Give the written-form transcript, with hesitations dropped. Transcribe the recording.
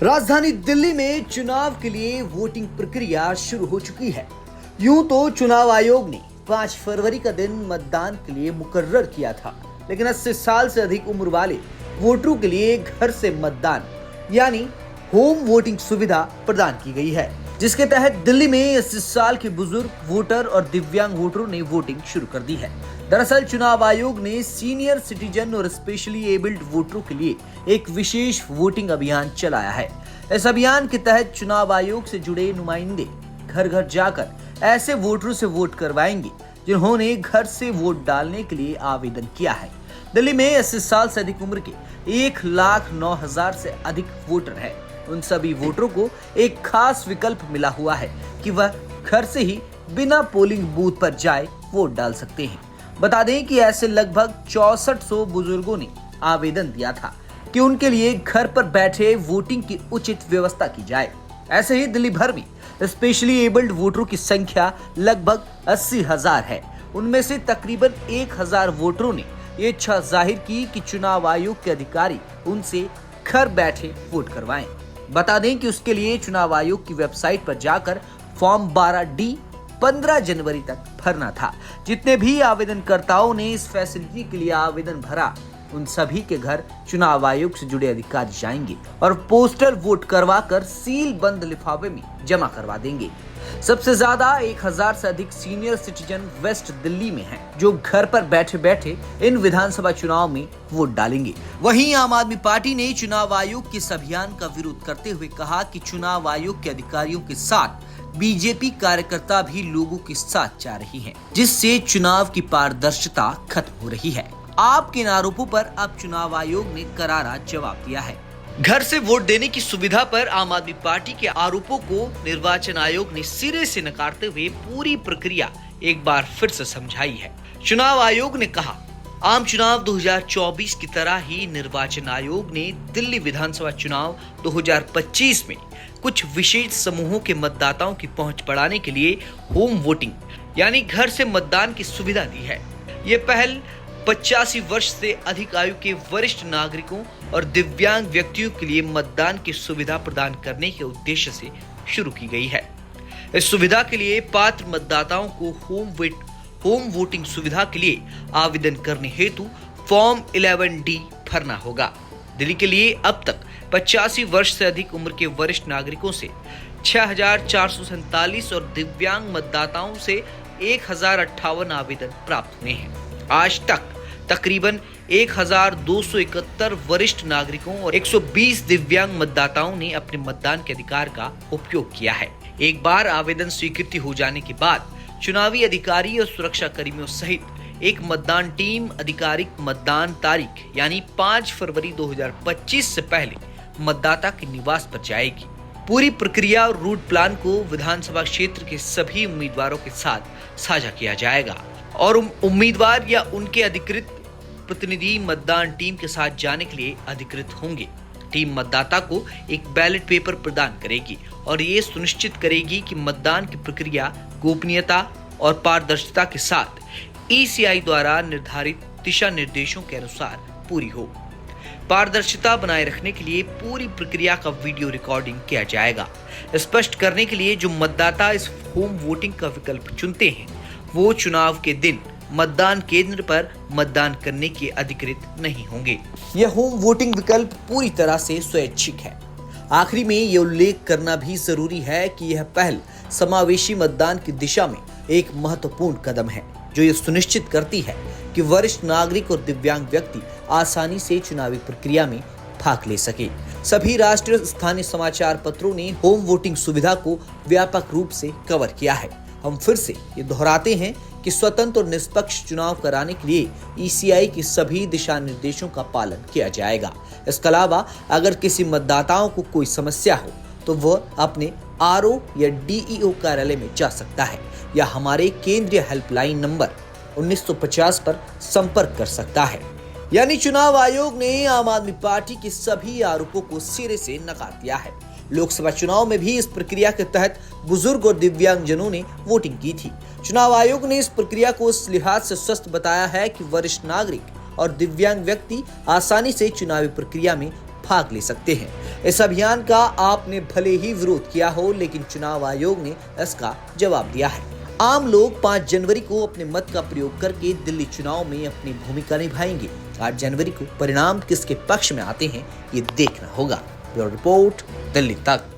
राजधानी दिल्ली में चुनाव के लिए वोटिंग प्रक्रिया शुरू हो चुकी है। यूं तो चुनाव आयोग ने 5 फरवरी का दिन मतदान के लिए मुकर्रर किया था, लेकिन 80 साल से अधिक उम्र वाले वोटरों के लिए घर से मतदान यानी होम वोटिंग सुविधा प्रदान की गई है, जिसके तहत दिल्ली में 80 साल के बुजुर्ग वोटर और दिव्यांग वोटरों ने वोटिंग शुरू कर दी है। दरअसल चुनाव आयोग ने सीनियर सिटीजन और स्पेशली एबल्ड वोटरों के लिए एक विशेष वोटिंग अभियान चलाया है। इस अभियान के तहत चुनाव आयोग से जुड़े नुमाइंदे घर घर जाकर ऐसे वोटरों से वोट करवाएंगे जिन्होंने घर से वोट डालने के लिए आवेदन किया है। दिल्ली में 80 साल से अधिक उम्र के 1,09,000 से अधिक वोटर हैं। उन सभी वोटरों को एक खास विकल्प मिला हुआ है कि वह घर से ही बिना पोलिंग बूथ पर जाए वोट डाल सकते हैं। बता दें कि ऐसे लगभग 6400 बुजुर्गों ने आवेदन दिया था कि उनके लिए घर पर बैठे वोटिंग की उचित व्यवस्था की जाए। ऐसे ही दिल्ली भर में स्पेशली एबल्ड वोटरों की संख्या लगभग 80,000 है। उनमें से तकरीबन 1,000 वोटरों ने ये इच्छा जाहिर की कि चुनाव आयोग के अधिकारी उनसे घर बैठे वोट करवाएं। बता दें कि उसके लिए चुनाव आयोग की वेबसाइट पर जाकर फॉर्म 12D 15 जनवरी तक भरना था। जितने भी आवेदनकर्ताओं ने इस फैसिलिटी के लिए आवेदन भरा, उन सभी के घर चुनाव आयोग से जुड़े अधिकारी जाएंगे और पोस्टल वोट करवाकर सील बंद लिफाफे में जमा करवा देंगे। सबसे ज्यादा 1,000 से अधिक सीनियर सिटीजन वेस्ट दिल्ली में हैं, जो घर पर बैठे बैठे इन विधानसभा चुनाव में वोट डालेंगे। वहीं आम आदमी पार्टी ने चुनाव आयोग के इस अभियान का विरोध करते हुए कहा कि चुनाव आयोग के अधिकारियों के साथ बीजेपी कार्यकर्ता भी लोगों के साथ जा रही हैं, जिससे चुनाव की पारदर्शिता खत्म हो रही है। आपके इन आरोपों पर अब चुनाव आयोग ने करारा जवाब दिया है। घर से वोट देने की सुविधा पर आम आदमी पार्टी के आरोपों को निर्वाचन आयोग ने सिरे से नकारते हुए पूरी प्रक्रिया एक बार फिर से समझाई है। चुनाव आयोग ने कहा, आम चुनाव 2024 की तरह ही निर्वाचन आयोग ने दिल्ली विधानसभा चुनाव 2025 में कुछ विशेष समूहों के मतदाताओं की पहुंच बढ़ाने के लिए होम वोटिंग यानी घर से मतदान की सुविधा दी है। ये पहल 85 वर्ष से अधिक आयु के वरिष्ठ नागरिकों और दिव्यांग व्यक्तियों के लिए मतदान की सुविधा प्रदान करने के उद्देश्य से शुरू की गई है। इस सुविधा के लिए पात्र मतदाताओं को होम वोटिंग सुविधा के लिए आवेदन करने हेतु फॉर्म 11D भरना होगा। दिल्ली के लिए अब तक 85 वर्ष से अधिक उम्र के वरिष्ठ नागरिकों से 6,447 और दिव्यांग मतदाताओं से 1,058 आवेदन प्राप्त हुए हैं। आज तक तकरीबन 1,271 वरिष्ठ नागरिकों और 120 दिव्यांग मतदाताओं ने अपने मतदान के अधिकार का उपयोग किया है। एक बार आवेदन स्वीकृति हो जाने के बाद चुनावी अधिकारी और सुरक्षा कर्मियों सहित एक मतदान टीम आधिकारिक मतदान तारीख यानी 5 फरवरी 2025 से पहले मतदाता के निवास पर जाएगी। पूरी प्रक्रिया और रूट प्लान को विधानसभा क्षेत्र के सभी उम्मीदवारों के साथ साझा किया जाएगा और उम्मीदवार या उनके अधिकृत प्रतिनिधि मतदान टीम के साथ जाने के लिए अधिकृत होंगे। टीम मतदाता को एक बैलेट पेपर प्रदान करेगी और ये सुनिश्चित करेगी कि मतदान की प्रक्रिया गोपनीयता और पारदर्शिता के साथ ECI द्वारा निर्धारित दिशा निर्देशों के अनुसार पूरी हो। पारदर्शिता बनाए रखने के लिए पूरी प्रक्रिया का वीडियो रिकॉर्डिंग किया जाएगा। स्पष्ट करने के लिए जो मतदाता इस होम वोटिंग का विकल्प चुनते हैं, वो चुनाव के दिन मतदान केंद्र पर मतदान करने के अधिकृत नहीं होंगे। यह होम वोटिंग विकल्प पूरी तरह से स्वैच्छिक है। आखिरी में यह उल्लेख करना भी जरूरी है कि यह पहल समावेशी मतदान की दिशा में एक महत्वपूर्ण कदम है, जो ये सुनिश्चित करती है कि वरिष्ठ नागरिक और दिव्यांग व्यक्ति आसानी से चुनावी प्रक्रिया में भाग ले सके। सभी राष्ट्रीय स्थानीय समाचार पत्रों ने होम वोटिंग सुविधा को व्यापक रूप से कवर किया है। हम फिर से ये दोहराते हैं कि स्वतंत्र और निष्पक्ष चुनाव कराने के लिए ECI के सभी दिशा निर्देशों का पालन किया जाएगा। इसके अलावा अगर किसी मतदाताओं को कोई समस्या हो तो वह अपने RO या DEO कार्यालय में जा सकता है या हमारे केंद्रीय हेल्पलाइन नंबर 1950 पर संपर्क कर सकता है। यानी चुनाव आयोग ने आम आदमी पार्टी के सभी आरोपों को सिरे से नकार दिया है। लोकसभा चुनाव में भी इस प्रक्रिया के तहत बुजुर्ग और दिव्यांगजनों ने वोटिंग की थी। चुनाव आयोग ने इस प्रक्रिया को इस लिहाज से स्वस्थ बताया है कि वरिष्ठ नागरिक और दिव्यांग व्यक्ति आसानी से चुनावी प्रक्रिया में भाग ले सकते हैं। इस अभियान का आपने भले ही विरोध किया हो, लेकिन चुनाव आयोग ने इसका जवाब दिया है। आम लोग 5 जनवरी को अपने मत का प्रयोग करके दिल्ली चुनाव में अपनी भूमिका निभाएंगे। 8 जनवरी को परिणाम किसके पक्ष में आते हैं, ये देखना होगा। ब्यूरो रिपोर्ट, दिल्ली तक।